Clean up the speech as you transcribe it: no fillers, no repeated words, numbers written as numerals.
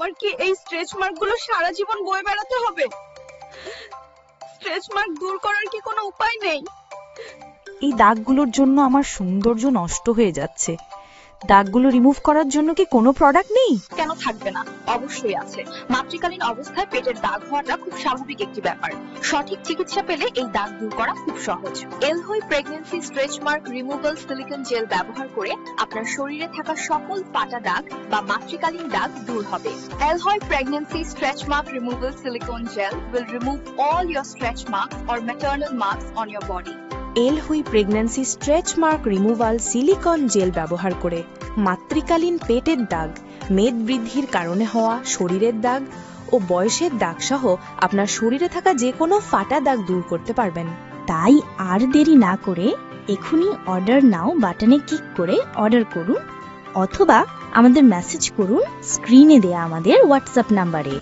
আমার কি এই স্ট্রেচ মার্ক গুলো সারা জীবন বয়ে বেড়াতে হবে? স্ট্রেচ মার্ক দূর করার কি কোনো উপায় নেই? এই দাগগুলোর জন্য আমার সৌন্দর্য নষ্ট হয়ে যাচ্ছে। দাগগুলো রিমুভ করার জন্য কি কোনো প্রোডাক্ট নেই? কেন থাকবে না, অবশ্যই আছে। মাতৃকালীন অবস্থায় পেটের দাগ হওয়াটা খুব স্বাভাবিক একটি ব্যাপার। সঠিক চিকিৎসা পেলে এই দাগ দূর করা খুব সহজ। এলহই pregnancy stretch mark removal silicone gel ব্যবহার করে আপনার শরীরে থাকা সকল ফাটা দাগ বা মাতৃকালীন দাগ দূর হবে। এলহই pregnancy stretch mark removal silicone gel will remove all your stretch marks or maternal marks on your body. এলহুই pregnancy stretch mark removal silicone gel ব্যবহার করে মাতৃকালীন পেটের দাগ, মেদ বৃদ্ধির কারণে হওয়া শরীরের দাগ ও বয়সের দাগ সহ আপনার শরীরে থাকা যে কোনো ফাটা দাগ দূর করতে পারবেন। তাই আর দেরি না করে এখনই অর্ডার নাও বাটনে ক্লিক করে অর্ডার করুন অথবা আমাদের মেসেজ করুন স্ক্রিনে দেয়া আমাদের হোয়াটসঅ্যাপ নাম্বারে।